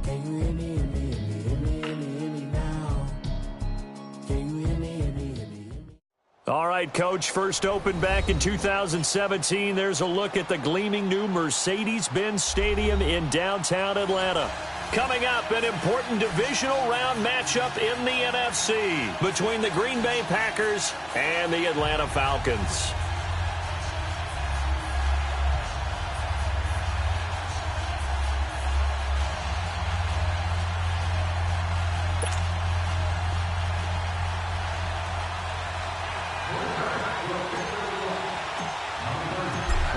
Can you hear me, hear me, hear me, hear me, hear me, hear me now? Can you hear me, hear me, hear me, hear me? All right, Coach, first opened back in 2017. There's a look at the gleaming new Mercedes-Benz Stadium in downtown Atlanta. Coming up, an important divisional round matchup in the NFC between the Green Bay Packers and the Atlanta Falcons.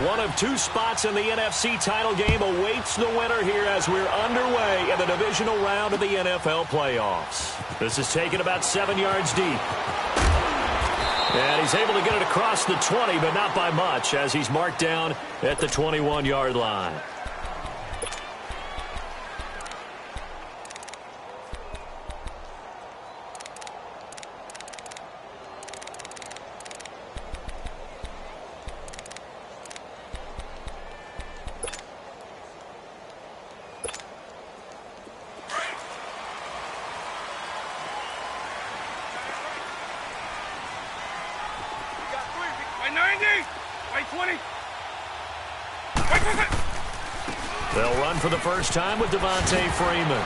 One of two spots in the NFC title game awaits the winner here as we're underway in the divisional round of the NFL playoffs. This is taken about 7 yards deep. And he's able to get it across the 20, but not by much as he's marked down at the 21-yard line. They'll run for the first time with Devontae Freeman.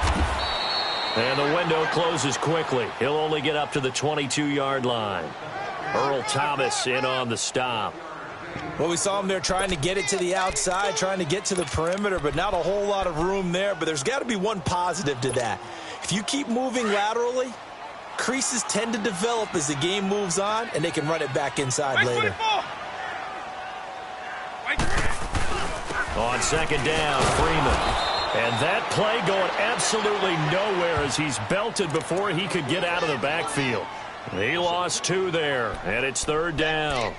And the window closes quickly. He'll only get up to the 22-yard line. Earl Thomas in on the stop. Well, we saw him there trying to get it to the outside, trying to get to the perimeter, but not a whole lot of room there. But there's got to be one positive to that. If you keep moving laterally, creases tend to develop as the game moves on, and they can run it back inside later. On second down, Freeman. And that play going absolutely nowhere as he's belted before he could get out of the backfield. He lost 2 there, and it's third down.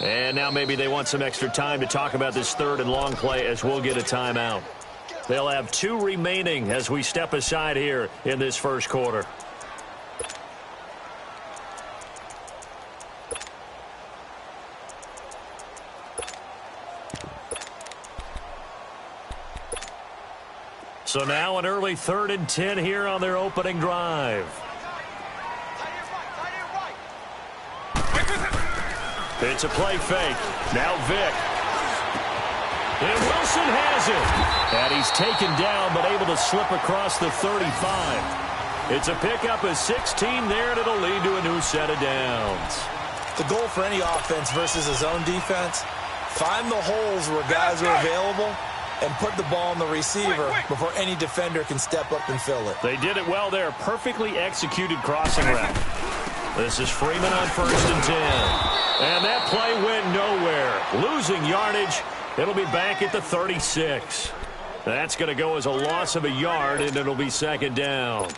And now maybe they want some extra time to talk about this third and long play as we'll get a timeout. They'll have 2 remaining as we step aside here in this first quarter. So now an early 3rd and 10 here on their opening drive. It's a play fake. Now Vick. And Wilson has it. And he's taken down but able to slip across the 35. It's a pickup of 16 there, and it'll lead to a new set of downs. The goal for any offense versus a zone defense, find the holes where guys are available and put the ball on the receiver before any defender can step up and fill it. They did it well there. Perfectly executed crossing route. This is Freeman on 1st and 10. And that play went nowhere. Losing yardage. It'll be back at the 36. That's going to go as a loss of a yard, and it'll be second down.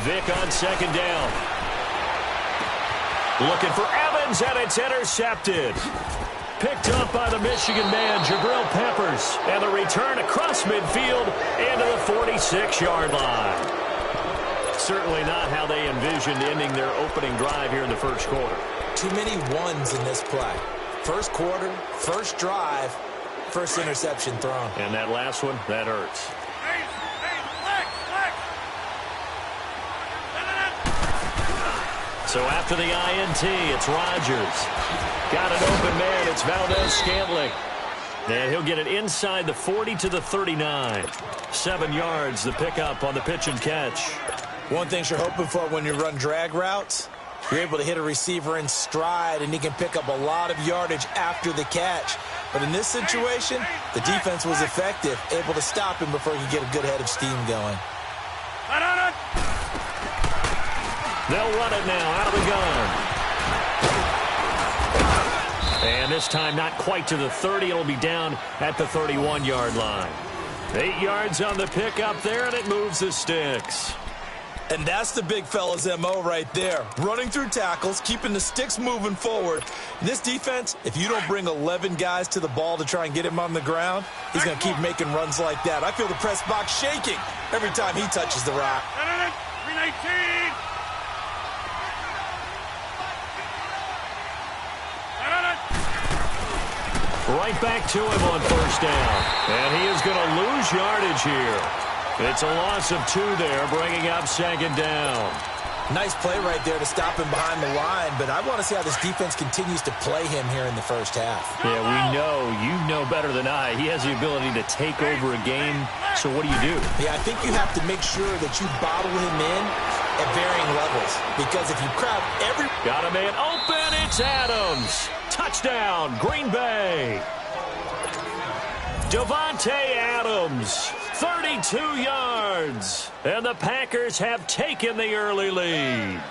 Vick on second down. Looking for Evans, and it's intercepted. Picked up by the Michigan man, Jabril Peppers. And the return across midfield into the 46-yard line. Certainly not how they envisioned ending their opening drive here in the first quarter. Too many ones in this play. First quarter, first drive, first interception thrown. And that last one, that hurts. So after the INT, it's Rodgers. Got an open man. It's Valdez-Scantling. And he'll get it inside the 40 to the 39. 7 yards, the pickup on the pitch and catch. One thing you're hoping for when you run drag routes, you're able to hit a receiver in stride, and he can pick up a lot of yardage after the catch. But in this situation, the defense was effective, able to stop him before he could get a good head of steam going. They'll run it now out of the gun. this time not quite to the 30. It'll be down at the 31-yard line. 8 yards on the pickup there, and it moves the sticks. And that's the big fella's MO right there. Running through tackles, keeping the sticks moving forward. In this defense, if you don't bring 11 guys to the ball to try and get him on the ground, he's going to keep making runs like that. I feel the press box shaking every time he touches the rock. 319. Right back to him on first down. And he is going to lose yardage here. It's a loss of 2 there, bringing up second down. Nice play right there to stop him behind the line, but I want to see how this defense continues to play him here in the first half. Yeah, we know. You know better than I. He has the ability to take over a game, so what do you do? Yeah, I think you have to make sure that you bottle him in at varying levels, because if you crowd every... Got a man open, it's Adams. Touchdown, Green Bay. Davante Adams, 32 yards. And the Packers have taken the early lead.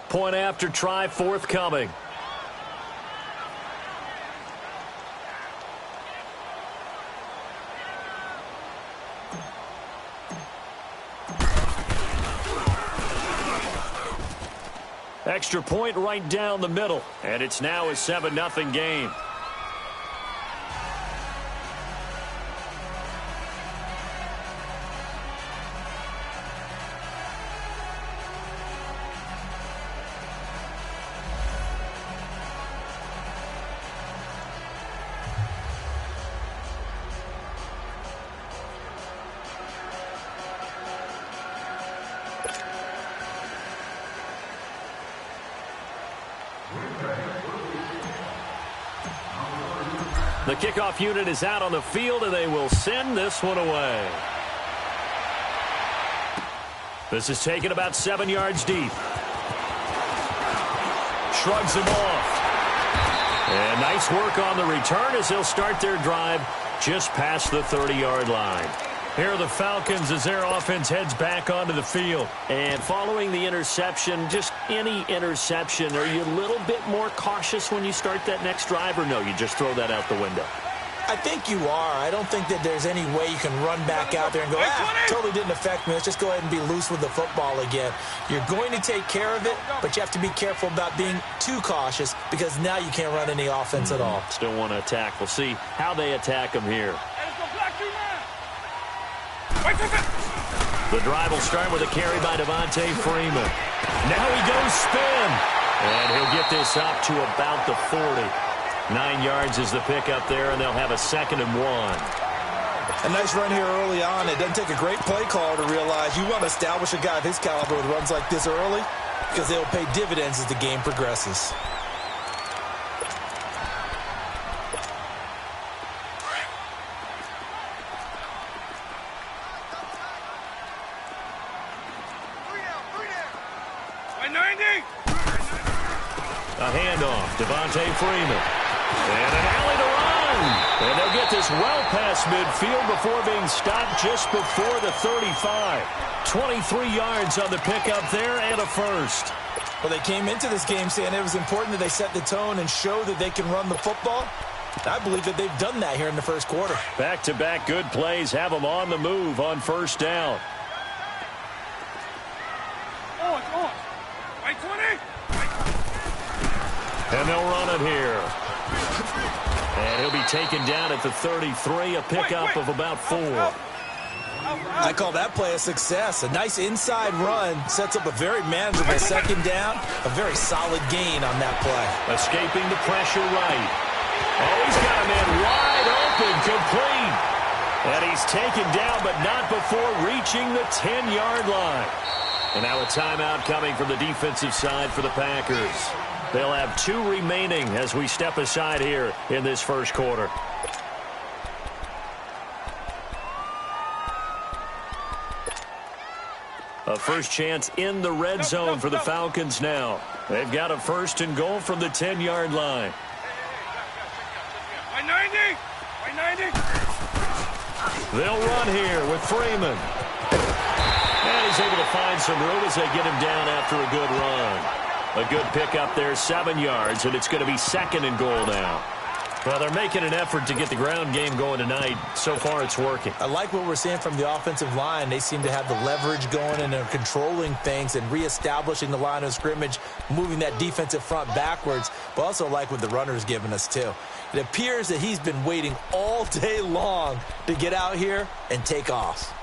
Point after try forthcoming. Extra point right down the middle, and it's now a 7-0 game. The kickoff unit is out on the field, and they will send this one away. This is taken about 7 yards deep. Shrugs him off. And nice work on the return as they'll start their drive just past the 30-yard line. Here are the Falcons as their offense heads back onto the field. And following the interception, just any interception, are you a little bit more cautious when you start that next drive, or no, you just throw that out the window? I think you are. I don't think that there's any way you can run back out there and go, totally didn't affect me. Let's just go ahead and be loose with the football again. You're going to take care of it, but you have to be careful about being too cautious, because now you can't run any offense at all. Still want to attack. We'll see how they attack them here. The drive will start with a carry by Devontae Freeman. Now he goes spin. And he'll get this up to about the 40. 9 yards is the pickup there, and they'll have a 2nd and 1. A nice run here early on. It doesn't take a great play caller to realize you want to establish a guy of his caliber with runs like this early, because they'll pay dividends as the game progresses. A handoff, Devontae Freeman. And an alley to run. And they'll get this well past midfield before being stopped just before the 35. 23 yards on the pickup there and a first. Well, they came into this game saying it was important that they set the tone and show that they can run the football. I believe that they've done that here in the first quarter. Back-to-back good plays have them on the move on first down. And they'll run it here. And he'll be taken down at the 33, a pickup of about 4. I call that play a success. A nice inside run sets up a very manageable second down. A very solid gain on that play. Escaping the pressure right. Oh, he's got a man wide open, complete. And he's taken down, but not before reaching the 10-yard line. And now a timeout coming from the defensive side for the Packers. They'll have 2 remaining as we step aside here in this first quarter. A first chance in the red zone for the Falcons now. They've got a 1st and goal from the 10-yard line. 90. They'll run here with Freeman. he's able to find some room as they get him down after a good run. A good pickup there, 7 yards, and it's going to be 2nd and goal now. Well, they're making an effort to get the ground game going tonight. So far, it's working. I like what we're seeing from the offensive line. They seem to have the leverage going, and they're controlling things and reestablishing the line of scrimmage, moving that defensive front backwards, but also like what the runner's giving us, too. It appears that he's been waiting all day long to get out here and take off.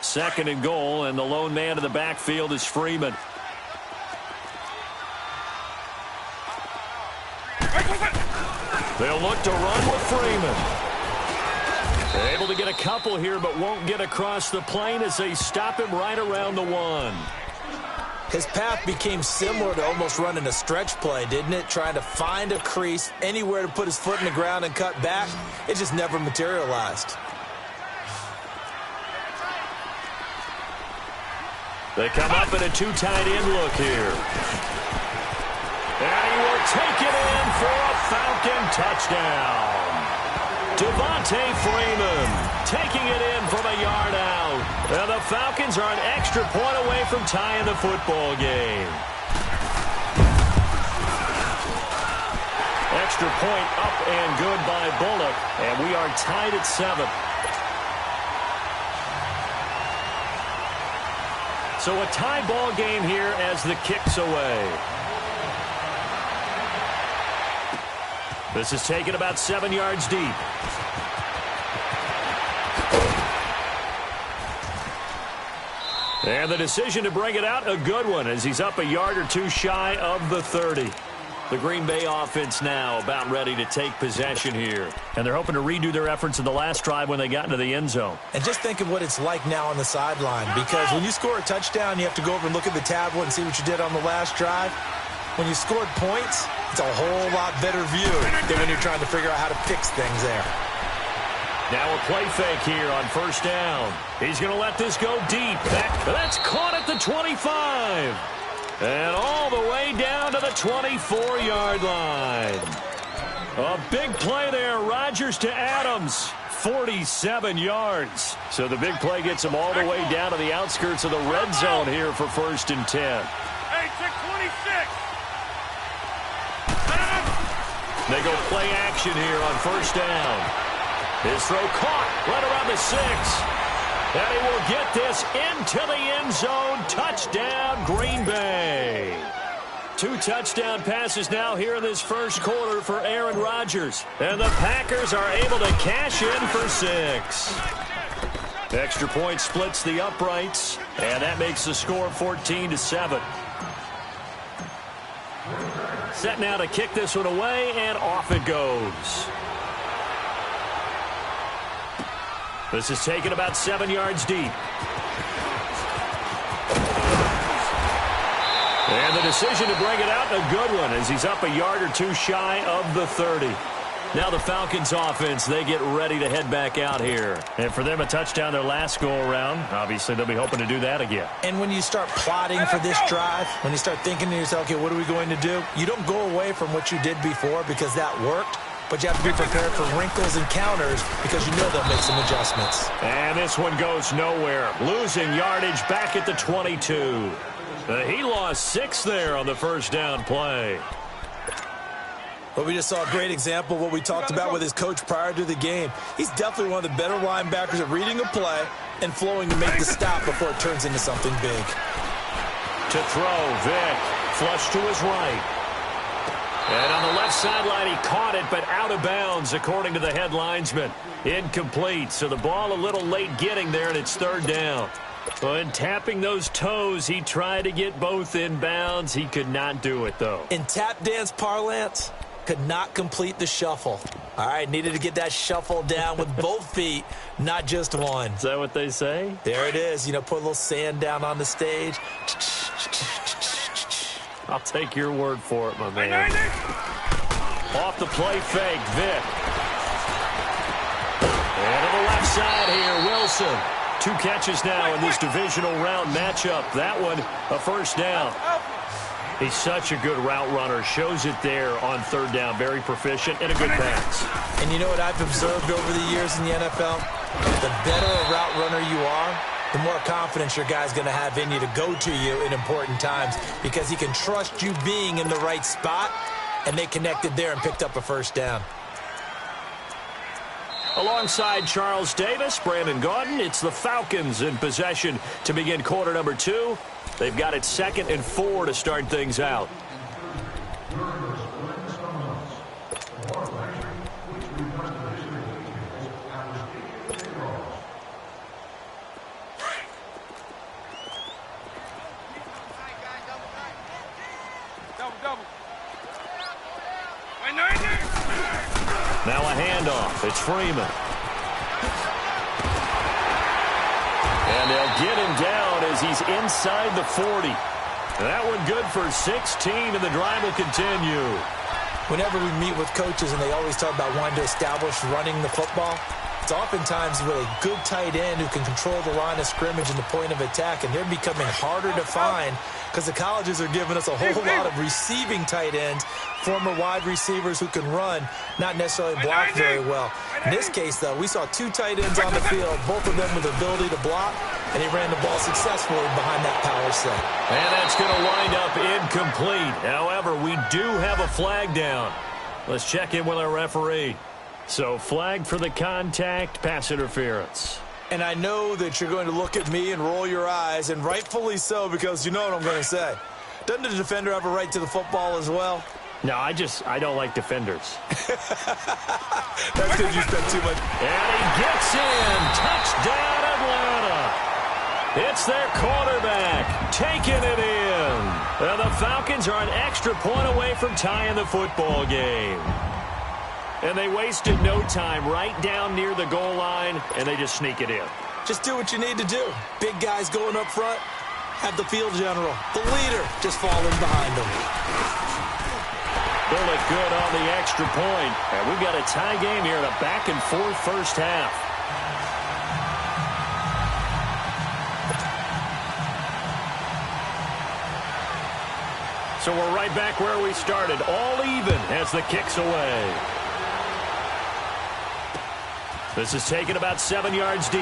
2nd and goal, and the lone man in the backfield is Freeman. They'll look to run with Freeman. They're able to get a couple here, but won't get across the plane as they stop him right around the 1. His path became similar to almost running a stretch play, didn't it? Trying to find a crease, anywhere to put his foot in the ground and cut back. It just never materialized. They come up in a 2 tight end look here. And he will take it in for a Falcon touchdown. Devontae Freeman taking it in from a yard out. And the Falcons are an extra point away from tying the football game. Extra point up and good by Bullock. And we are tied at 7. So a tie ball game here as the kick's away. This is taken about 7 yards deep. And the decision to bring it out, a good one, as he's up a yard or 2 shy of the 30. The Green Bay offense now about ready to take possession here. And they're hoping to redo their efforts in the last drive when they got into the end zone. And just think of what it's like now on the sideline, because when you score a touchdown, you have to go over and look at the tablet and see what you did on the last drive. When you scored points, it's a whole lot better view than when you're trying to figure out how to fix things there. Now a play fake here on 1st down. He's going to let this go deep. That's caught at the 25. And all the way down to the 24-yard line. A big play there. Rodgers to Adams. 47 yards. So the big play gets him all the way down to the outskirts of the red zone here for 1st and 10. Hey, check 26. They go play action here on 1st down. His throw caught right around the 6. And he will get this into the end zone. Touchdown, Green Bay. 2 touchdown passes now here in this first quarter for Aaron Rodgers. And the Packers are able to cash in for 6. Extra point splits the uprights. And that makes the score 14-7. Set now to kick this one away, and off it goes. This is taken about 7 yards deep. And the decision to bring it out, a good one, as he's up a yard or 2 shy of the 30. Now the Falcons offense, they get ready to head back out here. And for them, a touchdown their last go-around. Obviously, they'll be hoping to do that again. And when you start plotting for this drive, when you start thinking to yourself, okay, what are we going to do? You don't go away from what you did before because that worked. But you have to be prepared for wrinkles and counters because you know they'll make some adjustments. And this one goes nowhere. Losing yardage back at the 22. He lost 6 there on the 1st down play. But we just saw a great example of what we talked about with his coach prior to the game. He's definitely one of the better linebackers at reading a play and flowing to make the stop before it turns into something big. To throw, Vick. Flush to his right. And on the left sideline, he caught it, but out of bounds, according to the head linesman. Incomplete, so the ball a little late getting there, and it's 3rd down. And tapping those toes, he tried to get both in bounds. He could not do it, though. In tap dance parlance, could not complete the shuffle. All right, needed to get that shuffle down with both feet, not just one. Is that what they say? There it is. You know, put a little sand down on the stage. I'll take your word for it, my man. Off the play fake, Vick. And to the left side here, Wilson. 2 catches now in this divisional round matchup. That one, a 1st down. He's such a good route runner. Shows it there on 3rd down. Very proficient and a good pass. And you know what I've observed over the years in the NFL? The better a route runner you are, the more confidence your guy's going to have in you to go to you in important times because he can trust you being in the right spot, and they connected there and picked up a first down. Alongside Charles Davis, Brandon Gaudin, it's the Falcons in possession to begin quarter number 2. They've got it 2nd and 4 to start things out. Now a handoff. It's Freeman. And they'll get him down as he's inside the 40. That one good for 16, and the drive will continue. Whenever we meet with coaches and they always talk about wanting to establish running the football, it's oftentimes with a good tight end who can control the line of scrimmage and the point of attack, and they're becoming harder to find because the colleges are giving us a whole lot of receiving tight ends, former wide receivers who can run, not necessarily block very well. In this case, though, we saw 2 tight ends on the field, both of them with the ability to block, and he ran the ball successfully behind that power set. And that's going to wind up incomplete. However, we do have a flag down. Let's check in with our referee. So, flag for the contact, pass interference. And I know that you're going to look at me and roll your eyes, and rightfully so, because you know what I'm going to say. Doesn't the defender have a right to the football as well? No, I don't like defenders. That's because you spent too much. And he gets in. Touchdown, Atlanta. It's their quarterback taking it in. And the Falcons are an extra point away from tying the football game. And they wasted no time right down near the goal line, and they just sneak it in. Just do what you need to do. Big guys going up front, have the field general, the leader, just fall in behind them. They'll look good on the extra point. And we've got a tie game here in a back-and-forth first half. So we're right back where we started, all even as the kick's away. This is taken about 7 yards deep.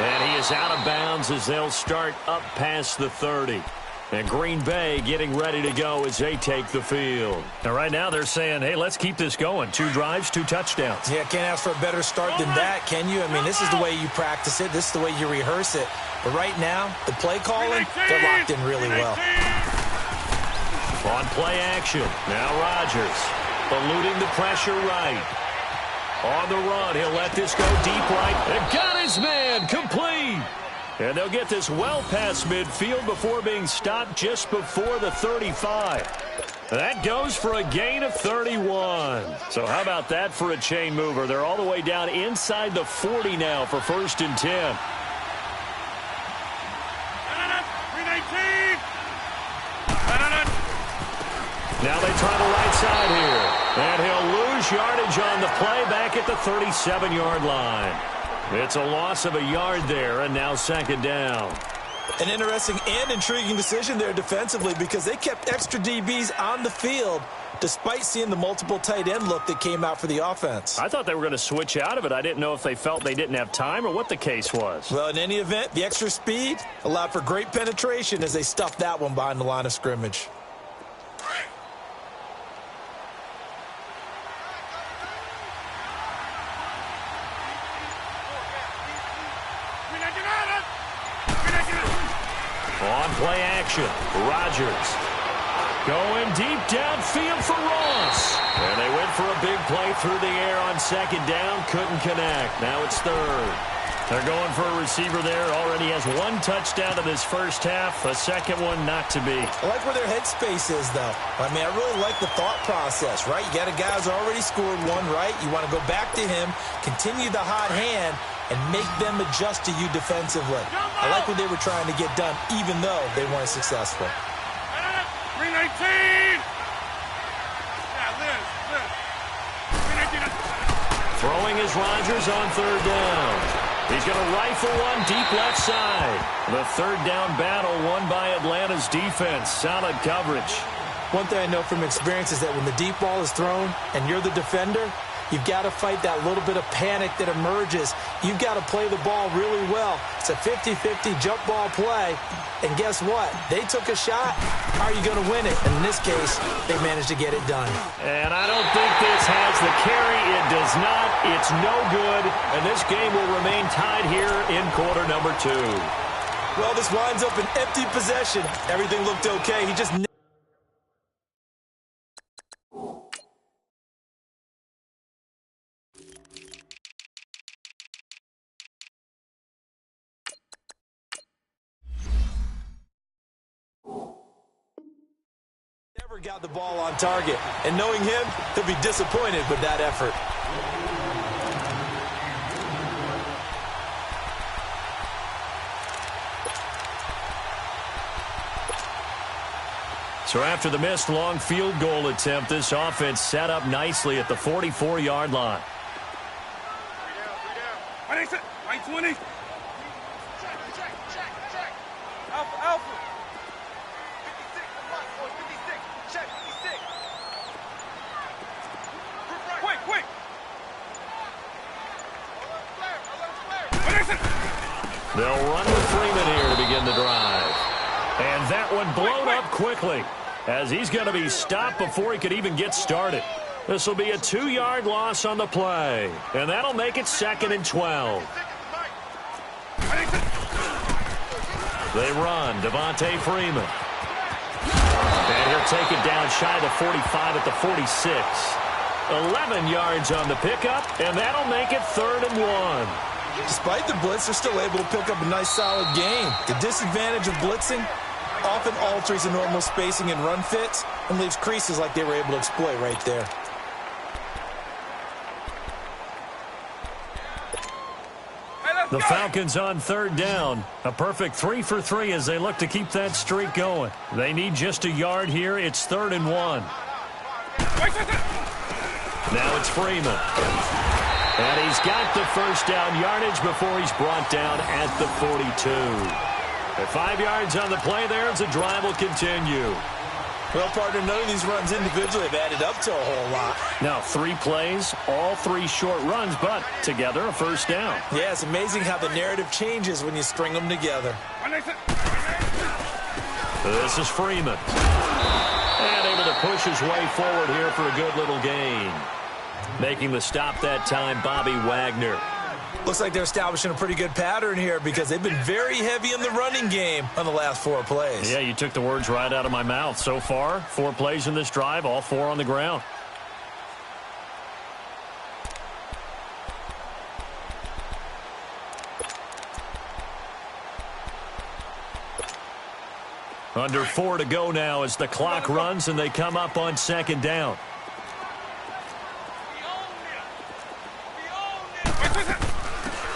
And he is out of bounds as they'll start up past the 30. And Green Bay getting ready to go as they take the field. Now, right now, they're saying, hey, let's keep this going. 2 drives, 2 touchdowns. Yeah, can't ask for a better start than that, can you? I mean, this is the way you practice it. This is the way you rehearse it. But right now, the play calling, they're locked in really well. On play action, now Rodgers eluding the pressure right. On the run, he'll let this go deep right. And got his man, complete. And they'll get this well past midfield before being stopped just before the 35. That goes for a gain of 31. So how about that for a chain mover? They're all the way down inside the 40 now for 1st and 10. Now they try the right side here. And he'll lose yardage on the play back at the 37-yard line. It's a loss of a yard there, and now 2nd down. An interesting and intriguing decision there defensively because they kept extra DBs on the field despite seeing the multiple tight end look that came out for the offense. I thought they were going to switch out of it. I didn't know if they felt they didn't have time or what the case was. Well, in any event, the extra speed allowed for great penetration as they stuffed that one behind the line of scrimmage. On play action, Rodgers going deep downfield for Ross. And they went for a big play through the air on 2nd down. Couldn't connect. Now it's 3rd. They're going for a receiver there. Already has 1 touchdown in this first half. A 2nd one not to be. I like where their headspace is, though. I mean, I really like the thought process, right? You got a guy who's already scored 1, right? You want to go back to him, continue the hot hand, and make them adjust to you defensively. I like what they were trying to get done, even though they weren't successful. 319! Throwing is Rodgers on 3rd down. He's going to rifle one deep left side. The 3rd down battle won by Atlanta's defense. Solid coverage. One thing I know from experience is that when the deep ball is thrown and you're the defender, You've got to fight that little bit of panic that emerges. You've got to play the ball really well. It's a 50-50 jump ball play. And guess what? They took a shot. How are you going to win it? And in this case, they managed to get it done. And I don't think this has the carry. It does not. It's no good. And this game will remain tied here in quarter number 2. Well, this winds up an empty possession. Everything looked okay. He just... never got the ball on target. And knowing him, he'll be disappointed with that effort. So after the missed long field goal attempt, this offense set up nicely at the 44-yard line. 20. Alpha, Alpha. 56, boy, 56. Check, 56. Quick. They'll run with Freeman here to begin the drive. And that one blown up quickly as he's going to be stopped before he could even get started. This will be a 2-yard loss on the play. And that'll make it 2nd and 12. They run, Devontae Freeman. And he'll take it down shy of the 45 at the 46. 11 yards on the pickup, and that'll make it 3rd and 1. Despite the blitz, they're still able to pick up a nice, solid gain. The disadvantage of blitzing often alters the normal spacing and run fits and leaves creases like they were able to exploit right there. The Falcons on 3rd down. A perfect 3 for 3 as they look to keep that streak going. They need just a yard here. It's 3rd and 1. Now it's Freeman. And he's got the first down yardage before he's brought down at the 42. At 5 yards on the play there as the drive will continue. Well, partner, none of these runs individually have added up to a whole lot. Now, 3 plays, all 3 short runs, but together a first down. Yeah, it's amazing how the narrative changes when you string them together. This is Freeman. And able to push his way forward here for a good little gain. Making the stop that time, Bobby Wagner. Looks like they're establishing a pretty good pattern here because they've been very heavy in the running game on the last 4 plays. Yeah, you took the words right out of my mouth. So far, 4 plays in this drive, all 4 on the ground. Under 4 to go now as the clock runs and they come up on 2nd down.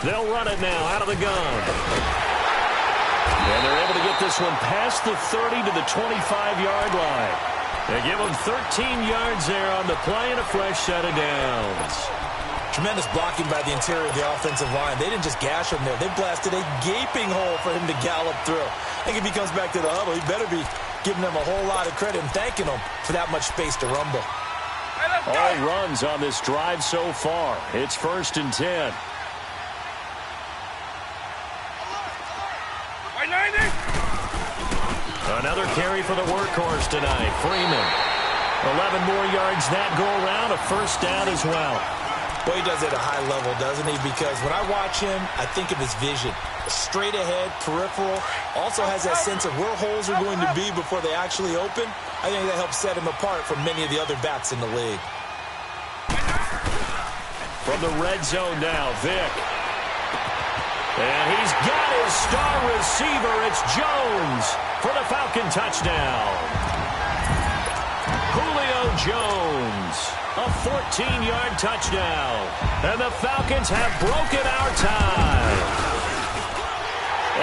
They'll run it now out of the gun. And they're able to get this one past the 30 to the 25-yard line. They give them 13 yards there on the play and a fresh set of downs. Tremendous blocking by the interior of the offensive line. They didn't just gash him there. They blasted a gaping hole for him to gallop through. I think if he comes back to the huddle, he better be giving them a whole lot of credit and thanking them for that much space to rumble. All runs on this drive so far. It's 1st and 10. Another carry for the workhorse tonight, Freeman. 11 more yards that go around, a first down as well. Well, he does it at a high level, doesn't he? Because when I watch him, I think of his vision. Straight ahead, peripheral, also has that sense of where holes are going to be before they actually open. I think that helps set him apart from many of the other backs in the league. From the red zone now, Vick. And he's got his star receiver. It's Jones for the Falcon touchdown. Julio Jones, a 14-yard touchdown. And the Falcons have broken our tie.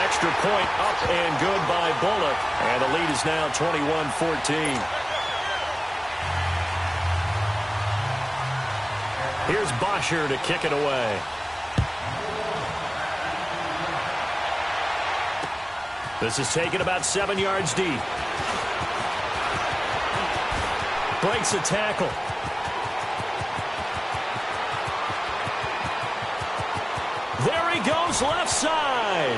Extra point up and good by Bullock. And the lead is now 21-14. Here's Bosher to kick it away. This is taken about 7 yards deep. Breaks a tackle. goes left side.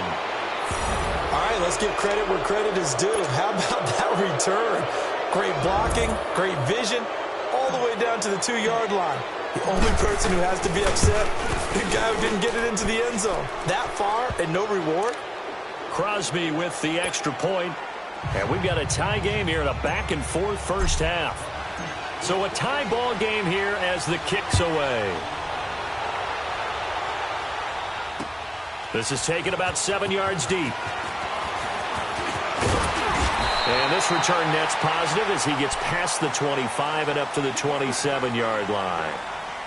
All right, let's give credit where credit is due. How about that return? Great blocking, great vision, all the way down to the 2-yard line. The only person who has to be upset, the guy who didn't get it into the end zone. That far and no reward? Crosby with the extra point. And we've got a tie game here in a back-and-forth first half. So a tie ball game here as the kick's away. This is taken about 7 yards deep. And this return net's positive as he gets past the 25 and up to the 27-yard line.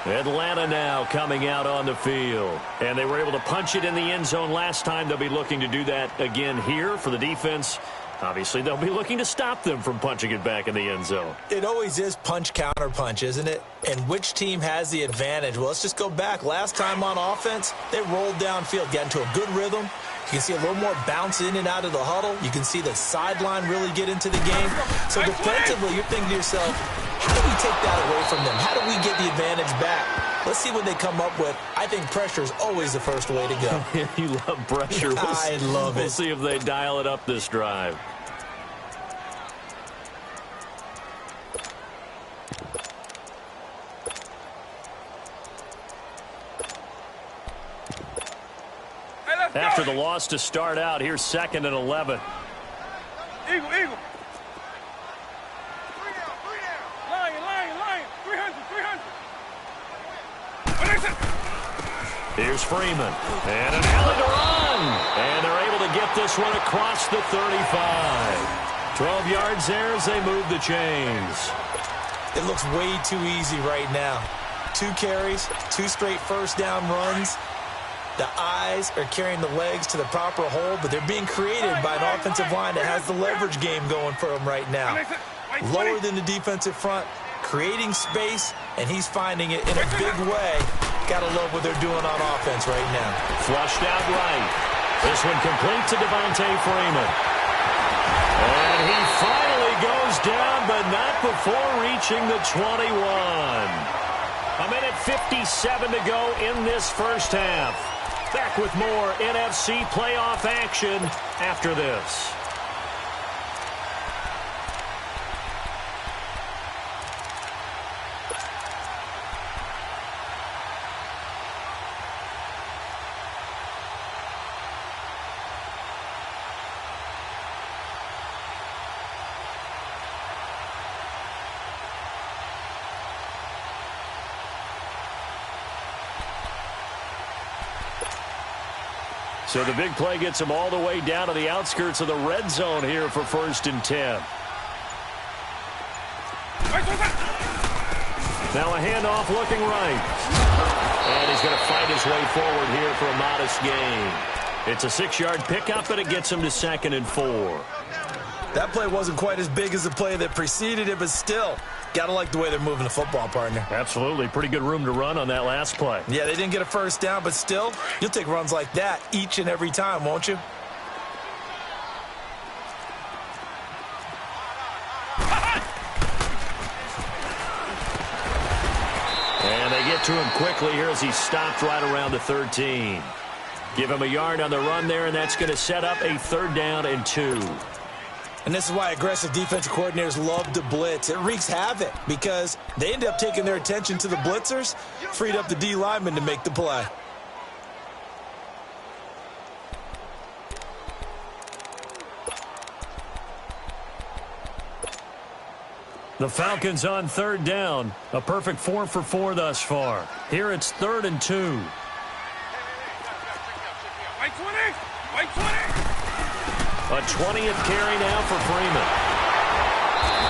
Atlanta now coming out on the field. And they were able to punch it in the end zone last time. They'll be looking to do that again here for the defense. Obviously, they'll be looking to stop them from punching it back in the end zone. It always is punch-counter-punch, isn't it? And which team has the advantage? Well, let's just go back. Last time on offense, they rolled downfield, got into a good rhythm. You can see a little more bounce in and out of the huddle. You can see the sideline really get into the game. So defensively, you're thinking to yourself, how do we take that away from them? How do we get the advantage back? Let's see what they come up with. I think pressure is always the first way to go. You love pressure. I love it. We'll see if they dial it up this drive. After the loss to start out, here's 2nd and 11. Eagle. Lion. 300. Here's Freeman. And an alley to run. And they're able to get this one across the 35. 12 yards there as they move the chains. It looks way too easy right now. 2 carries, 2 straight first down runs. The eyes are carrying the legs to the proper hole, but they're being created by an offensive line that has the leverage game going for them right now. Lower than the defensive front, creating space, and he's finding it in a big way. Gotta love what they're doing on offense right now. Flushed out right. This one complete to Devontae Freeman. And he finally goes down, but not before reaching the 21. A minute 57 to go in this first half. Back with more NFC playoff action after this. So the big play gets him all the way down to the outskirts of the red zone here for 1st and 10. Now a handoff looking right. And he's going to fight his way forward here for a modest gain. It's a 6-yard pickup, and it gets him to 2nd and 4. That play wasn't quite as big as the play that preceded it, but still, gotta like the way they're moving the football, partner. Absolutely. Pretty good room to run on that last play. Yeah, they didn't get a first down, but still, you'll take runs like that each and every time, won't you? And they get to him quickly here as he stopped right around the 13. Give him a yard on the run there, and that's going to set up a 3rd down and 2. And this is why aggressive defensive coordinators love to blitz. It wreaks havoc because they end up taking their attention to the blitzers, freed up the D lineman to make the play. The Falcons on 3rd down. A perfect 4 for 4 thus far. Here it's 3rd and 2. White 20. A 20th carry now for Freeman.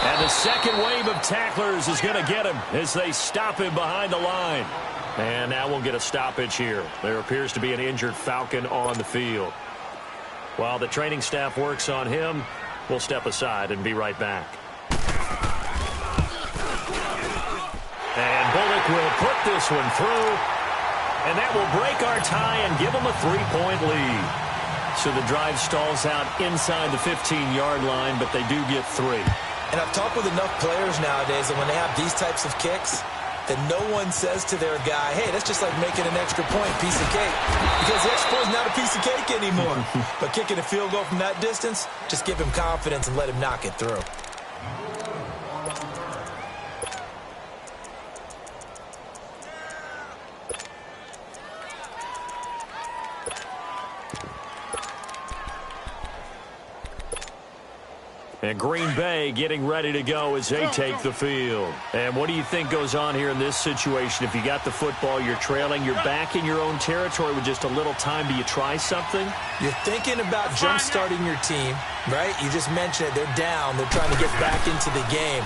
And the second wave of tacklers is going to get him as they stop him behind the line. And now we'll get a stoppage here. There appears to be an injured Falcon on the field. While the training staff works on him, we'll step aside and be right back. And Bullock will put this one through. And that will break our tie and give them a 3-point lead. So the drive stalls out inside the 15-yard line, but they do get 3. And I've talked with enough players nowadays that when they have these types of kicks, then no one says to their guy, hey, that's just like making an extra point, piece of cake. Because the extra point is not a piece of cake anymore. But kicking a field goal from that distance, just give him confidence and let him knock it through. And Green Bay getting ready to go as they take the field. And what do you think goes on here in this situation? If you got the football, you're trailing, you're back in your own territory with just a little time. Do you try something? You're thinking about jump-starting your team, right? You just mentioned it. They're down. They're trying to get back into the game.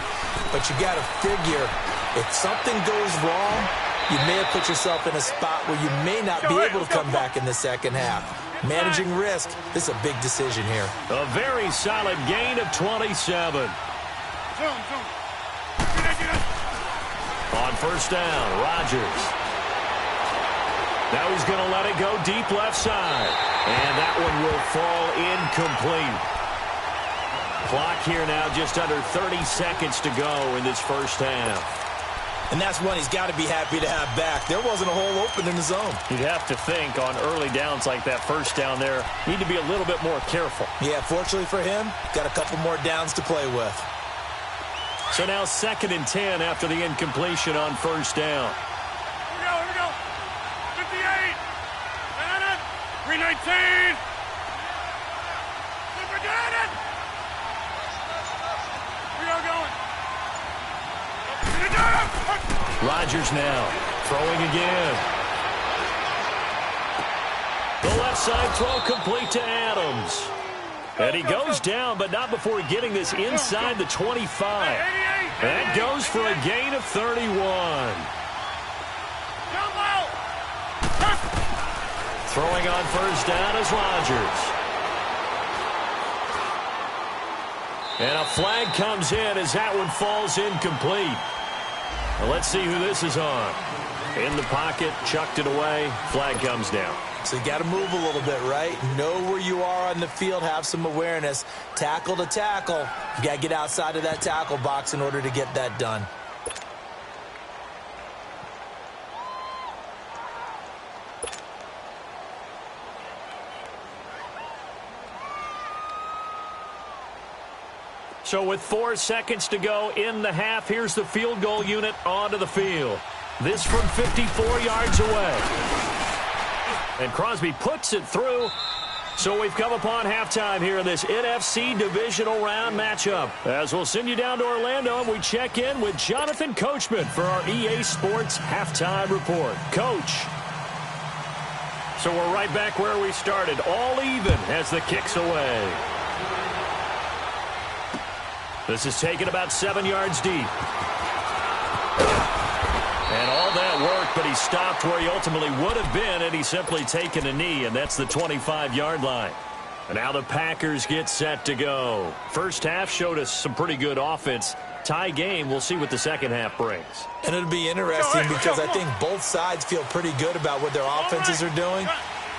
But you got to figure, if something goes wrong, you may have put yourself in a spot where you may not be able to come back in the second half. Managing risk, this is a big decision here. A very solid gain of 27. On first down, Rodgers. Now he's going to let it go deep left side. And that one will fall incomplete. Clock here now just under 30 seconds to go in this first half. And that's one he's got to be happy to have back. There wasn't a hole open in the zone. You'd have to think on early downs like that first down there, need to be a little bit more careful. Yeah, fortunately for him, got a couple more downs to play with. So now 2nd and 10 after the incompletion on first down. Here we go. 58. 319. We got it. We are going. Rodgers now throwing again. The left side throw complete to Adams. And he goes down, but not before getting this inside the 25. That goes for a gain of 31. Throwing on first down is Rodgers. And a flag comes in as that one falls incomplete. Well, let's see who this is on. In the pocket, chucked it away, flag comes down. So you got to move a little bit, right? Know where you are on the field, have some awareness. Tackle to tackle. You got to get outside of that tackle box in order to get that done. So with 4 seconds to go in the half, here's the field goal unit onto the field. This from 54 yards away. And Crosby puts it through. So we've come upon halftime here in this NFC divisional round matchup. As we'll send you down to Orlando, and we check in with Jonathan Coachman for our EA Sports halftime report. Coach. So we're right back where we started. All even as the kick's away. This is taken about 7 yards deep. And all that work, but he stopped where he ultimately would have been, and he's simply taken a knee, and that's the 25-yard line. And now the Packers get set to go. First half showed us some pretty good offense. Tie game, we'll see what the second half brings. And it'll be interesting because I think both sides feel pretty good about what their offenses are doing.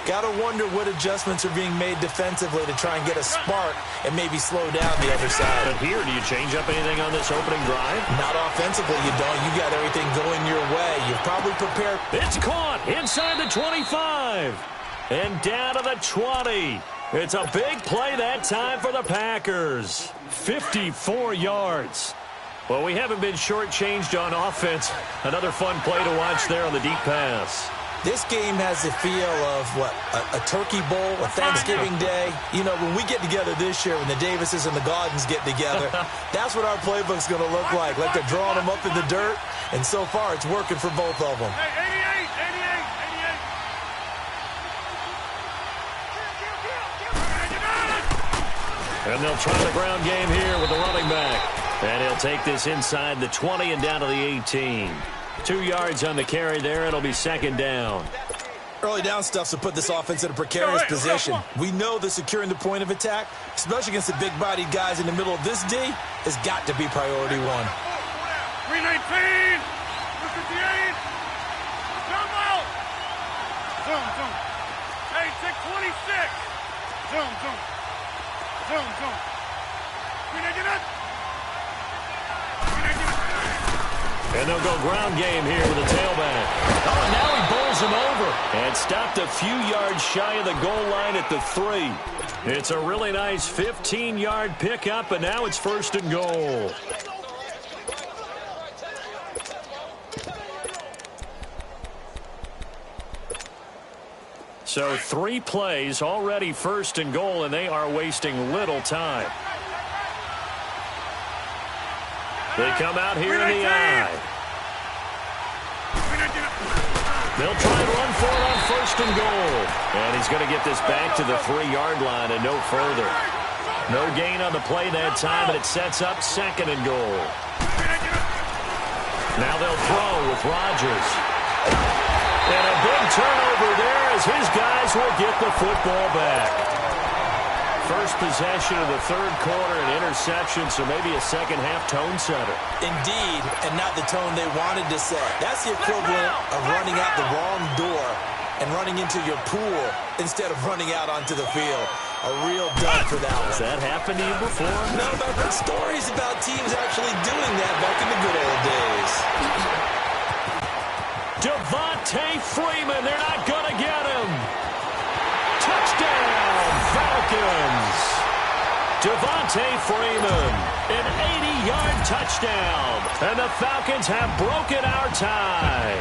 Got to wonder what adjustments are being made defensively to try and get a spark and maybe slow down the other side. But here, do you change up anything on this opening drive? Not offensively, you don't. You got everything going your way. You've probably prepared. It's caught inside the 25 and down to the 20. It's a big play that time for the Packers. 54 yards. Well, we haven't been shortchanged on offense. Another fun play to watch there on the deep pass. This game has the feel of, what, a turkey bowl, a Thanksgiving day. You know, when we get together this year, when the Davises and the Gaudens get together, that's what our playbook's going to look like. Like they're drawing them up in the dirt, and so far it's working for both of them. Hey, 88. And they'll try the ground game here with the running back. And he'll take this inside the 20 and down to the 18. 2 yards on the carry there. It'll be second down. Early down stuff to put this offense in a precarious position. We know that securing the point of attack, especially against the big-bodied guys in the middle of this D, has got to be priority one. 319. 58. Jump out. Zoom. Hey, 626. Zoom. And they'll go ground game here with a tailback. Oh, and now he bowls him over. And stopped a few yards shy of the goal line at the 3. It's a really nice 15-yard pickup, and now it's 1st and goal. So 3 plays, already 1st and goal, and they are wasting little time. They come out here in the eye. They'll try and run for it on 1st and goal. And he's going to get this back to the 3-yard line and no further. No gain on the play that time, and it sets up 2nd and goal. Now they'll throw with Rodgers. And a big turnover there as his guys will get the football back. First possession of the 3rd quarter, an interception, so maybe a second-half tone setter. Indeed, and not the tone they wanted to set. That's the equivalent of running out the wrong door and running into your pool instead of running out onto the field. A real dud for that one. Has that happened to you before? No, but I've heard stories about teams actually doing that back in the good old days. Devontae Freeman, they're not going to get him. Touchdown, Falcons. Devontae Freeman, an 80-yard touchdown. And the Falcons have broken our tie.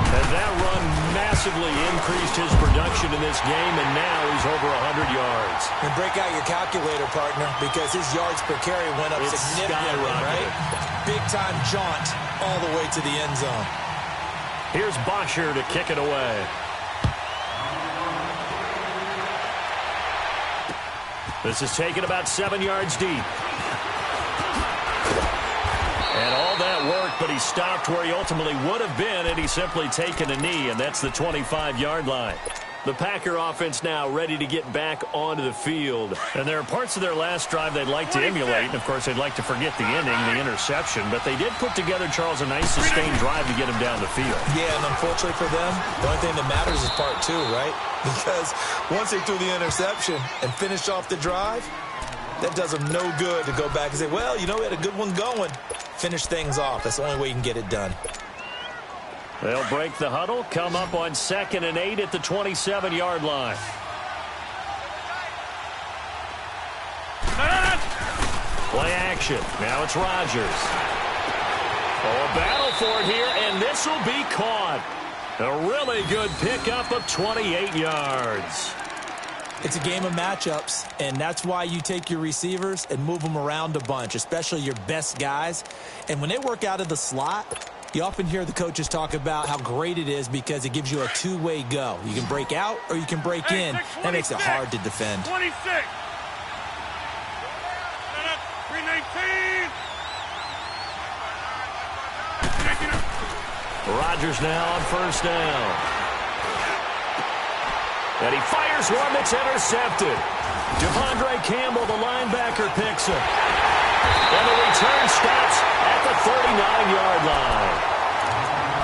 And that run massively increased his production in this game, and now he's over 100 yards. And break out your calculator, partner, because his yards per carry went up significantly, right? Big-time jaunt all the way to the end zone. Here's Bosher to kick it away. This is taken about 7 yards deep. And all that work, but he stopped where he ultimately would have been, and he's simply taken a knee, and that's the 25-yard line. The Packer offense now ready to get back onto the field. And there are parts of their last drive they'd like to emulate. And, of course, they'd like to forget the ending, the interception. But they did put together, Charles, a nice sustained drive to get him down the field. Yeah, and unfortunately for them, the only thing that matters is part 2, right? Because once they threw the interception and finished off the drive, that does them no good to go back and say, well, you know, we had a good one going. Finish things off. That's the only way you can get it done. They'll break the huddle, come up on 2nd and 8 at the 27-yard line. Play action. Now it's Rodgers. Oh, a battle for it here, and this will be caught. A really good pickup of 28 yards. It's a game of matchups, and that's why you take your receivers and move them around a bunch, especially your best guys. And when they work out of the slot, you often hear the coaches talk about how great it is because it gives you a two-way go. You can break out or you can break in. That makes it hard to defend. 26. 319. Rodgers now on 1st down. And he fires one that's intercepted. Devondre Campbell, the linebacker, picks it. And the return stops at the 39-yard line.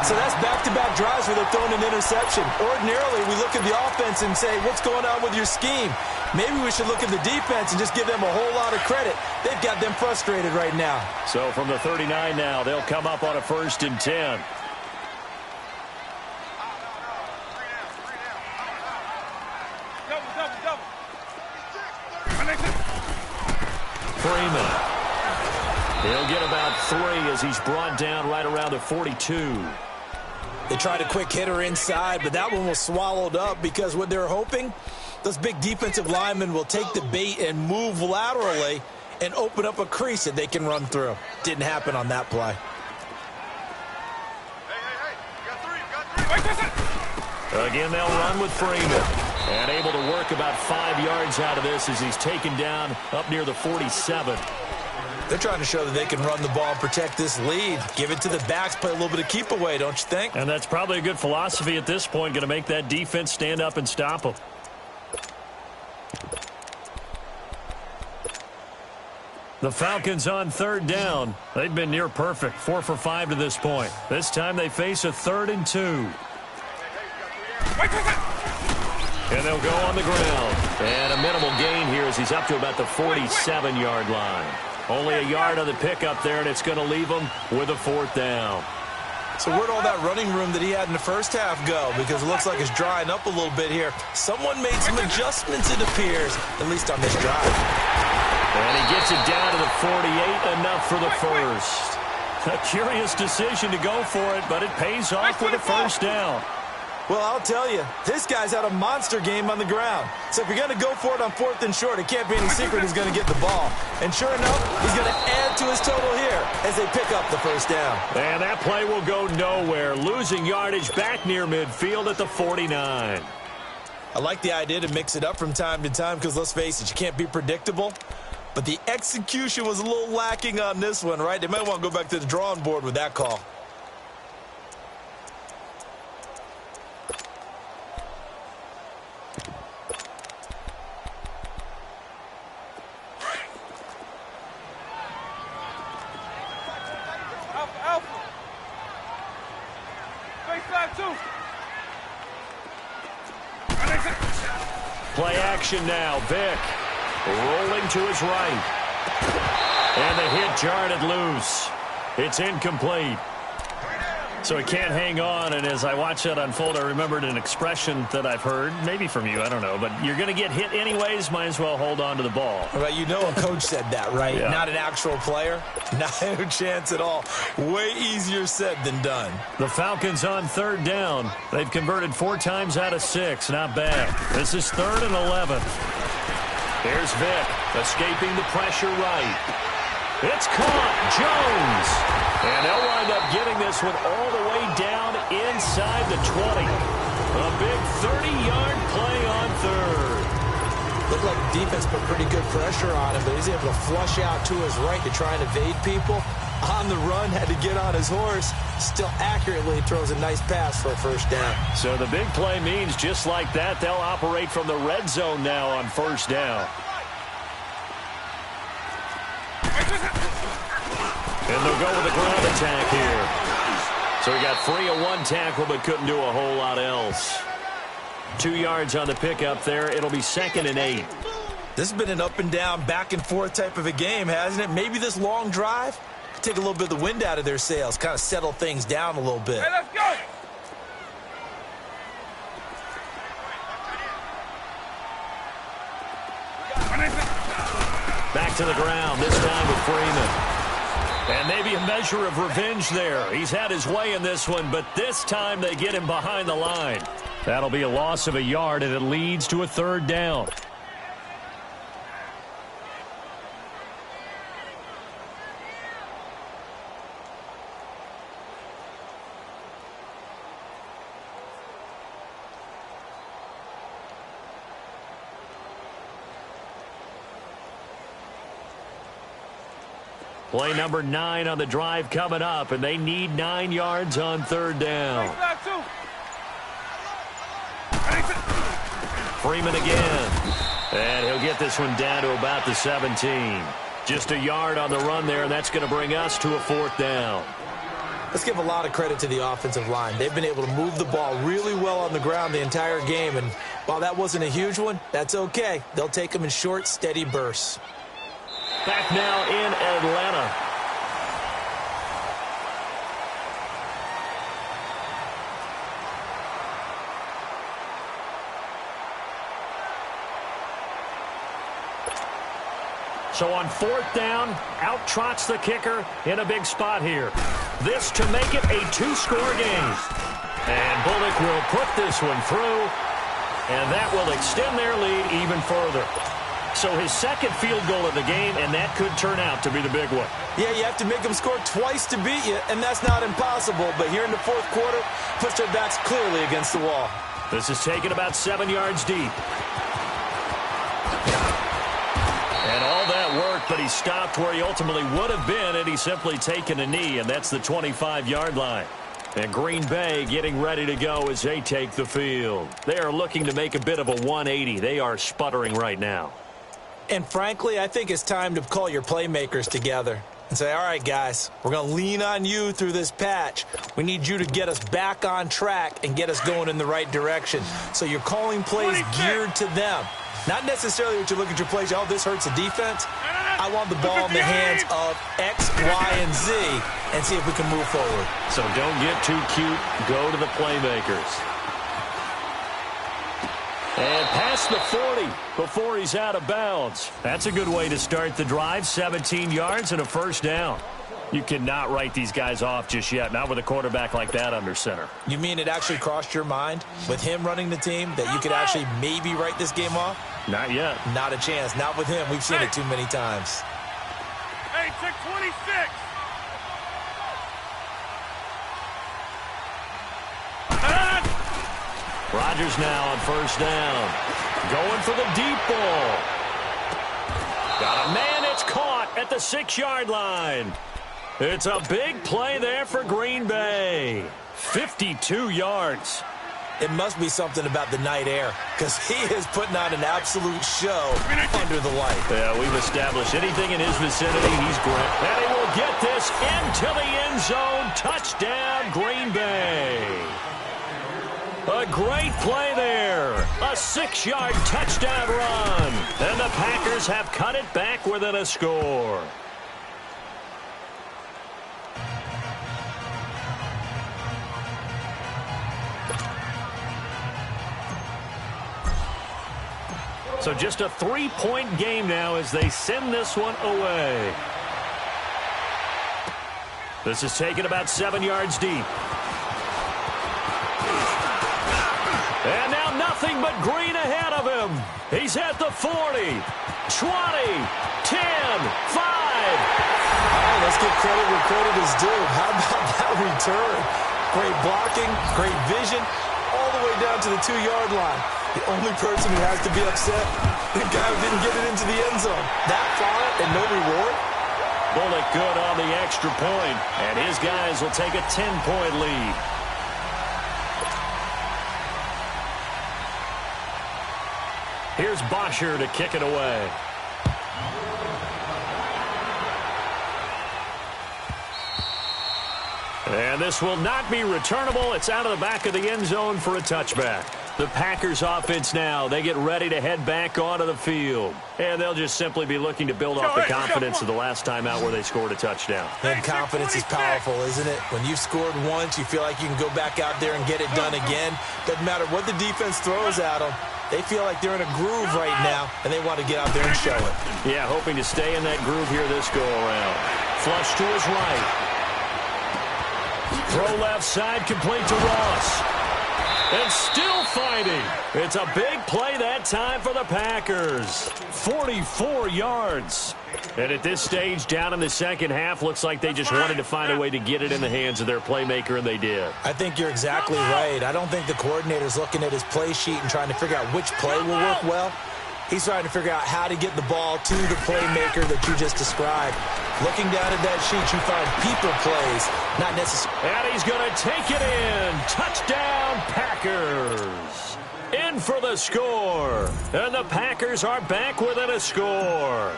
So that's back-to-back drives where they're throwing an interception. Ordinarily, we look at the offense and say, what's going on with your scheme? Maybe we should look at the defense and just give them a whole lot of credit. They've got them frustrated right now. So from the 39 now, they'll come up on a 1st and 10. Freeman. He'll get about 3 as he's brought down right around the 42. They tried a quick hitter inside, but that one was swallowed up because what they're hoping, those big defensive linemen will take the bait and move laterally and open up a crease that they can run through. Didn't happen on that play. Again, they'll run with Freeman. And able to work about 5 yards out of this as he's taken down up near the 47. They're trying to show that they can run the ball and protect this lead. Give it to the backs, play a little bit of keep away, don't you think? And that's probably a good philosophy at this point, going to make that defense stand up and stop them. The Falcons on 3rd down. They've been near perfect, 4 for 5 to this point. This time they face a 3rd and 2. And they'll go on the ground. And a minimal gain here as he's up to about the 47-yard line. Only a yard on the pickup there, and it's going to leave them with a 4th down. So where'd all that running room that he had in the first half go? Because it looks like it's drying up a little bit here. Someone made some adjustments, it appears, at least on this drive. And he gets it down to the 48, enough for the first. A curious decision to go for it, but it pays off with a 1st down. Well, I'll tell you, this guy's had a monster game on the ground. So if you're going to go for it on 4th and short, it can't be any secret he's going to get the ball. And sure enough, he's going to add to his total here as they pick up the 1st down. And that play will go nowhere, losing yardage back near midfield at the 49. I like the idea to mix it up from time to time because, let's face it, you can't be predictable. But the execution was a little lacking on this one, right? They might want to go back to the drawing board with that call. Play action now. Vick rolling to his right. And the hit jarred it loose. It's incomplete. So he can't hang on, and as I watch that unfold, I remembered an expression that I've heard, maybe from you, I don't know, but you're going to get hit anyways, might as well hold on to the ball. Well, you know a coach said that, right? Yeah. Not an actual player. No chance at all. Way easier said than done. The Falcons on 3rd down. They've converted 4 times out of 6. Not bad. This is 3rd and 11. Here's Vick, escaping the pressure right. It's caught. Jones. And they'll wind up getting this one all the way down inside the 20. A big 30-yard play on 3rd. Looked like the defense put pretty good pressure on him, but he's able to flush out to his right to try and evade people. On the run, had to get on his horse. Still accurately throws a nice pass for a 1st down. So the big play means just like that, they'll operate from the red zone now on 1st down. And they'll go with the ground attack here. So he got free of 1 tackle, but couldn't do a whole lot else. 2 yards on the pickup there. It'll be 2nd and 8. This has been an up and down, back and forth type of a game, hasn't it? Maybe this long drive could take a little bit of the wind out of their sails, kind of settle things down a little bit. Hey, let's go! Back to the ground, this time with Freeman. And maybe a measure of revenge there. He's had his way in this one, but this time they get him behind the line. That'll be a loss of a yard, and it leads to a 3rd down. Play number 9 on the drive coming up, and they need 9 yards on 3rd down. Freeman again. And he'll get this one down to about the 17. Just a yard on the run there, and that's going to bring us to a 4th down. Let's give a lot of credit to the offensive line. They've been able to move the ball really well on the ground the entire game, and while that wasn't a huge one, that's okay. They'll take them in short, steady bursts. Back now in Atlanta. So on 4th down, out trots the kicker in a big spot here. This to make it a 2-score game. And Bullock will put this one through, and that will extend their lead even further. So his 2nd field goal of the game, and that could turn out to be the big one. Yeah, you have to make them score twice to beat you, and that's not impossible. But here in the 4th quarter, puts their backs clearly against the wall. This is taken about 7 yards deep. And all that work, but he stopped where he ultimately would have been had he simply taken a knee, and that's the 25-yard line. And Green Bay getting ready to go as they take the field. They are looking to make a bit of a 180. They are sputtering right now. And frankly, I think it's time to call your playmakers together and say, all right, guys, we're going to lean on you through this patch. We need you to get us back on track and get us going in the right direction. So you're calling plays geared to them. Not necessarily what you look at your plays, oh, this hurts the defense. I I want the ball in the hands of X, Y, and Z and see if we can move forward. So don't get too cute. Go to the playmakers. And past the 40 before he's out of bounds. That's a good way to start the drive. 17 yards and a first down. You cannot write these guys off just yet, not with a quarterback like that under center. You mean it actually crossed your mind with him running the team that you could actually maybe write this game off? Not yet. Not a chance. Not with him. We've seen it too many times. Hey, check 26. Rodgers now on first down. Going for the deep ball. Got a man. It's caught at the 6-yard line. It's a big play there for Green Bay. 52 yards. It must be something about the night air because he is putting on an absolute show under the light. Yeah, we've established anything in his vicinity, he's great. And he will get this into the end zone. Touchdown, Green Bay. A great play there. A 6-yard touchdown run. And the Packers have cut it back within a score. So just a 3-point game now as they send this one away. This is taken about 7 yards deep. And now nothing but green ahead of him. He's at the 40, 20, 10, 5. Oh, let's give credit where credit is due. How about that return? Great blocking, great vision, all the way down to the 2-yard line. The only person who has to be upset, the guy who didn't get it into the end zone. That far and no reward? Bullock good on the extra point, and his guys will take a 10-point lead. Here's Bosher to kick it away. And this will not be returnable. It's out of the back of the end zone for a touchback. The Packers offense now, they get ready to head back onto the field. And they'll just simply be looking to build off the confidence of the last time out where they scored a touchdown. And confidence is powerful, isn't it? When you've scored once, you feel like you can go back out there and get it done again. Doesn't matter what the defense throws at them. They feel like they're in a groove right now, and they want to get out there and show it. Yeah, hoping to stay in that groove here this go-around. Flush to his right. Throw left side, complete to Ross. And still fighting. It's a big play that time for the Packers. 44 yards. And at this stage, down in the second half, looks like they just wanted to find a way to get it in the hands of their playmaker, and they did. I think you're exactly right. I don't think the coordinator's looking at his play sheet and trying to figure out which play will work well. He's trying to figure out how to get the ball to the playmaker that you just described. Looking down at that sheet, you find people plays, not necessarily. And he's going to take it in. Touchdown, Packers. In for the score. And the Packers are back within a score.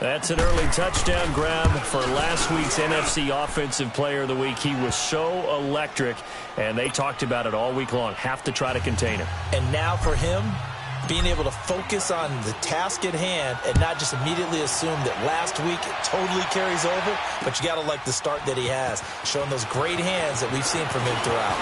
That's an early touchdown grab for last week's NFC Offensive Player of the Week. He was so electric, and they talked about it all week long. Have to try to contain him. And now for him, being able to focus on the task at hand and not just immediately assume that last week it totally carries over, but you got to like the start that he has, showing those great hands that we've seen from him throughout.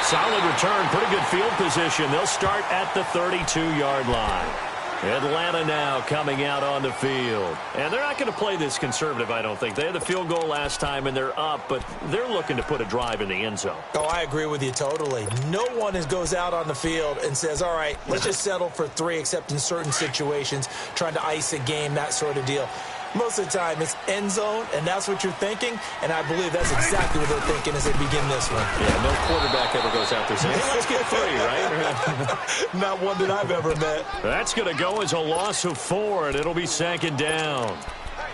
Solid return, pretty good field position. They'll start at the 32-yard line. Atlanta now coming out on the field. And they're not going to play this conservative, I don't think. They had the field goal last time, and they're up, but they're looking to put a drive in the end zone. Oh, I agree with you totally. No one goes out on the field and says, all right, let's just settle for 3, except in certain situations, trying to ice a game, that sort of deal. Most of the time, it's end zone, and that's what you're thinking, and I believe that's exactly what they're thinking as they begin this one. Yeah, no quarterback ever goes out there saying, hey, let's get 3, right? Not one that I've ever met. That's going to go as a loss of 4, and it'll be second down.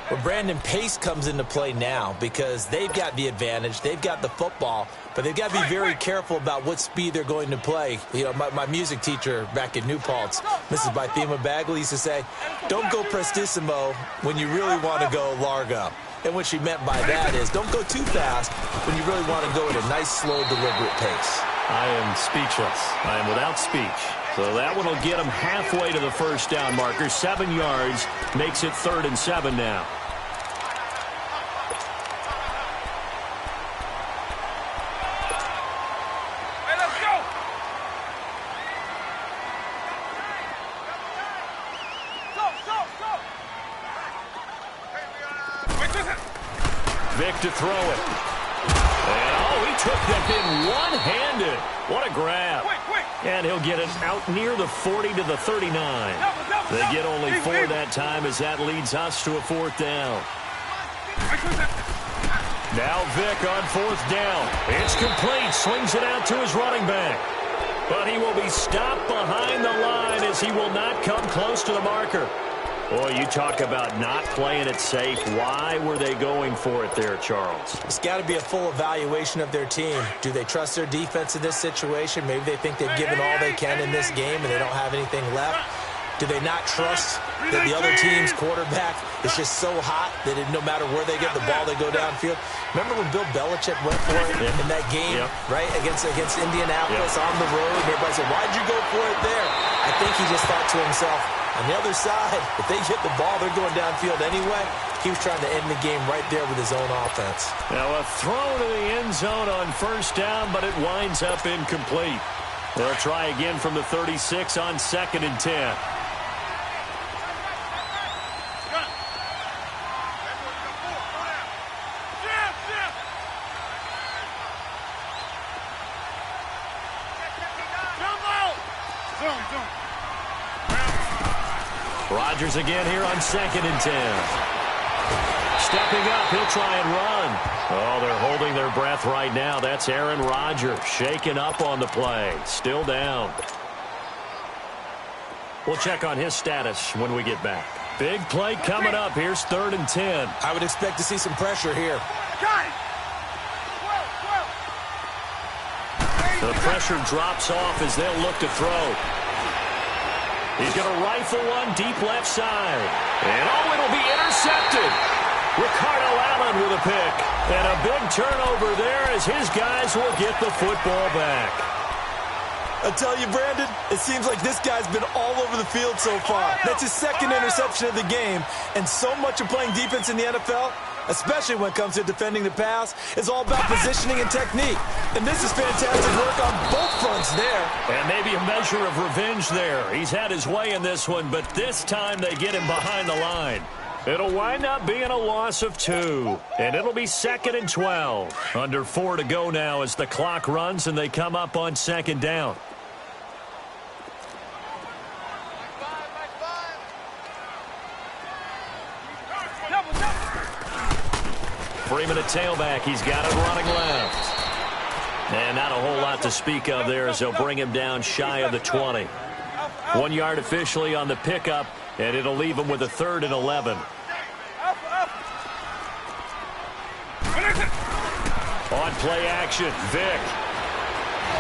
Well, Brandon, pace comes into play now because they've got the advantage. They've got the football, but they've got to be very careful about what speed they're going to play. You know, my music teacher back in New Paltz, Mrs. Bythema Bagley, used to say, don't go prestissimo when you really want to go largo. And what she meant by that is don't go too fast when you really want to go at a nice, slow, deliberate pace. I am speechless. I am without speech. So that one will get him halfway to the first down marker. 7 yards makes it 3rd and 7 now. Hey, let's go. Go. Vic to throw it. And, oh, he took that in one-handed. What a grab. Quick. And he'll get it out near the 40 to the 39. They get only 4 that time as that leads us to a 4th down. Now Vic on 4th down. It's complete. Swings it out to his running back. But he will be stopped behind the line as he will not come close to the marker. Boy, you talk about not playing it safe. Why were they going for it there, Charles? It's got to be a full evaluation of their team. Do they trust their defense in this situation? Maybe they think they've given all they can in this game and they don't have anything left. Do they not trust that the other team's quarterback is just so hot that no matter where they get the ball, they go downfield? Remember when Bill Belichick went for it in that game, right, against Indianapolis on the road? Everybody said, why'd you go for it there? I think he just thought to himself, on the other side, if they hit the ball, they're going downfield anyway. He was trying to end the game right there with his own offense. Now a throw to the end zone on 1st down, but it winds up incomplete. They'll try again from the 36 on 2nd and 10. Rodgers again here on 2nd and 10. Stepping up, he'll try and run. Oh, they're holding their breath right now. That's Aaron Rodgers shaken up on the play. Still down. We'll check on his status when we get back. Big play coming up. Here's 3rd and 10. I would expect to see some pressure here. The pressure drops off as they'll look to throw. He's going to rifle one deep left side. And, oh, it'll be intercepted. Ricardo Allen with a pick. And a big turnover there as his guys will get the football back. I tell you, Brandon, it seems like this guy's been all over the field so far. That's his 2nd interception of the game. And so much of playing defense in the NFL, especially when it comes to defending the pass, is all about positioning and technique. And this is fantastic work on both fronts there. And maybe a measure of revenge there. He's had his way in this one, but this time they get him behind the line. It'll wind up being a loss of 2. And it'll be 2nd and 12. Under 4 to go now as the clock runs and they come up on 2nd down. Freeman at tailback. He's got it running left. And not a whole lot to speak of there as they'll bring him down shy of the 20. 1 yard officially on the pickup, and it'll leave him with a 3rd and 11. On play action, Vic.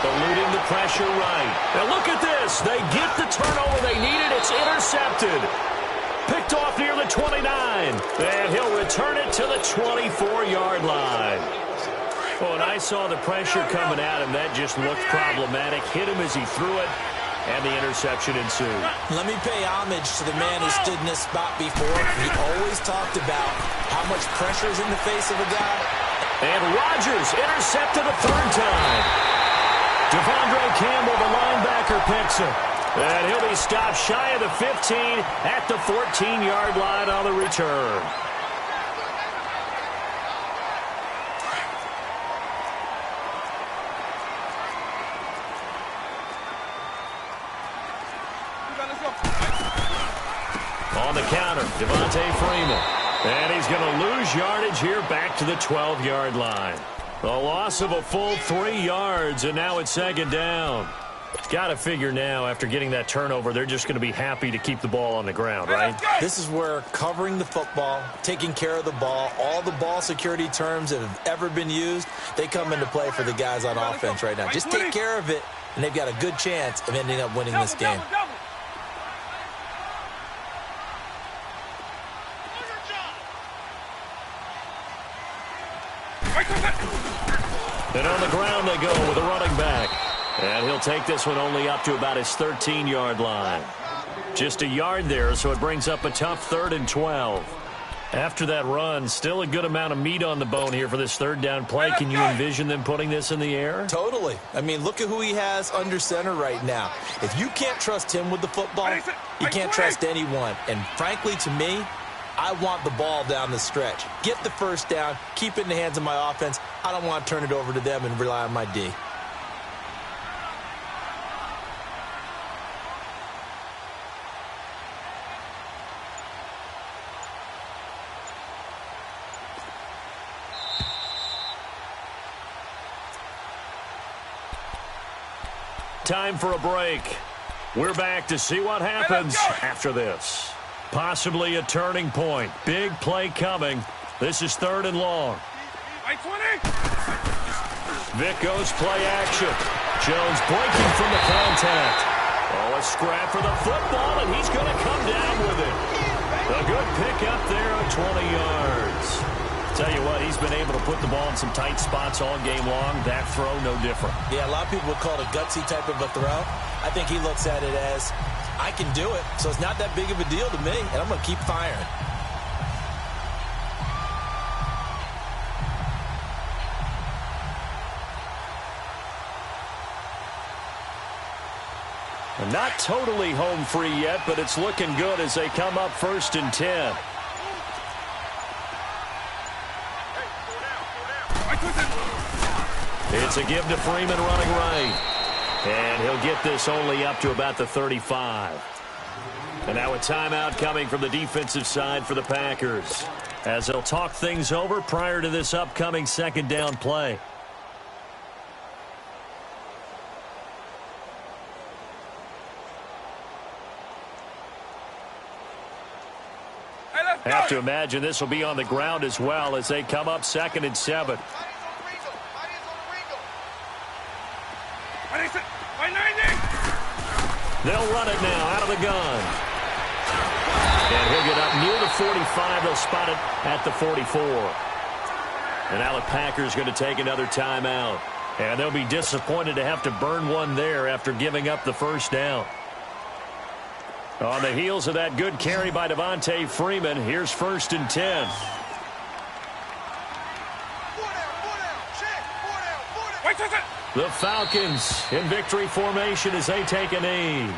Eluding the pressure right. Now look at this. They get the turnover they needed. It's intercepted. Picked off near the 29. And he'll return it to the 24-yard line. Oh, and I saw the pressure coming at him. That just looked problematic. Hit him as he threw it, and the interception ensued. Let me pay homage to the man who stood in this spot before. He always talked about how much pressure is in the face of a guy. And Rodgers intercepted a 3rd time. Devondre Campbell, the linebacker, picks him. And he'll be stopped shy of the 15 at the 14-yard line on the return. On the counter, Devontae Freeman. And he's going to lose yardage here back to the 12-yard line. A loss of a full 3 yards, and now it's 2nd down. Got to figure now, after getting that turnover, they're just going to be happy to keep the ball on the ground, right? This is where covering the football, taking care of the ball, all the ball security terms that have ever been used, they come into play for the guys on offense right now. Just take care of it, and they've got a good chance of ending up winning this game. And on the ground they go with a running back. And he'll take this one only up to about his 13-yard line. Just a yard there, so it brings up a tough 3rd and 12. After that run, still a good amount of meat on the bone here for this 3rd down play. Can you envision them putting this in the air? Totally. I mean, look at who he has under center right now. If you can't trust him with the football, you can't trust anyone. And frankly, to me, I want the ball down the stretch. Get the 1st down, keep it in the hands of my offense. I don't want to turn it over to them and rely on my D. Time for a break. We're back to see what happens after this. Possibly a turning point. Big play coming. This is 3rd and long. Vic goes play action. Jones breaking from the contact. Oh, a scrap for the football, and he's going to come down with it. A good pick up there at 20 yards. Tell you what, he's been able to put the ball in some tight spots all game long. That throw, no different. Yeah, a lot of people would call it a gutsy type of a throw. I think he looks at it as, I can do it, so it's not that big of a deal to me, and I'm going to keep firing. Not totally home free yet, but it's looking good as they come up 1st and 10. It's a give to Freeman running right. And he'll get this only up to about the 35. And now a timeout coming from the defensive side for the Packers, as they'll talk things over prior to this upcoming 2nd down play. Have to imagine this will be on the ground as well as they come up 2nd and 7. They'll run it now out of the gun. And he'll get up near the 45. They'll spot it at the 44. And now the Packers going to take another timeout. And they'll be disappointed to have to burn one there after giving up the 1st down. On the heels of that good carry by Devontae Freeman, here's 1st and 10. The Falcons in victory formation as they take a knee.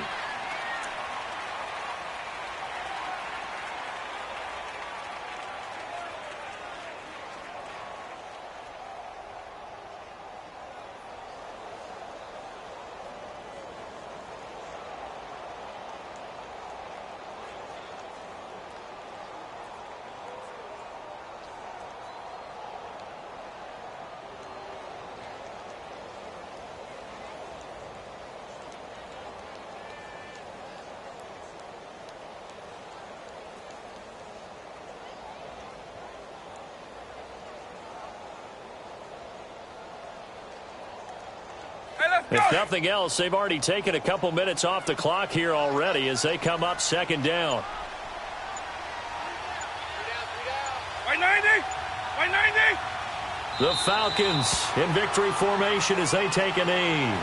If nothing else, they've already taken a couple minutes off the clock here already as they come up 2nd down. The Falcons in victory formation as they take a knee.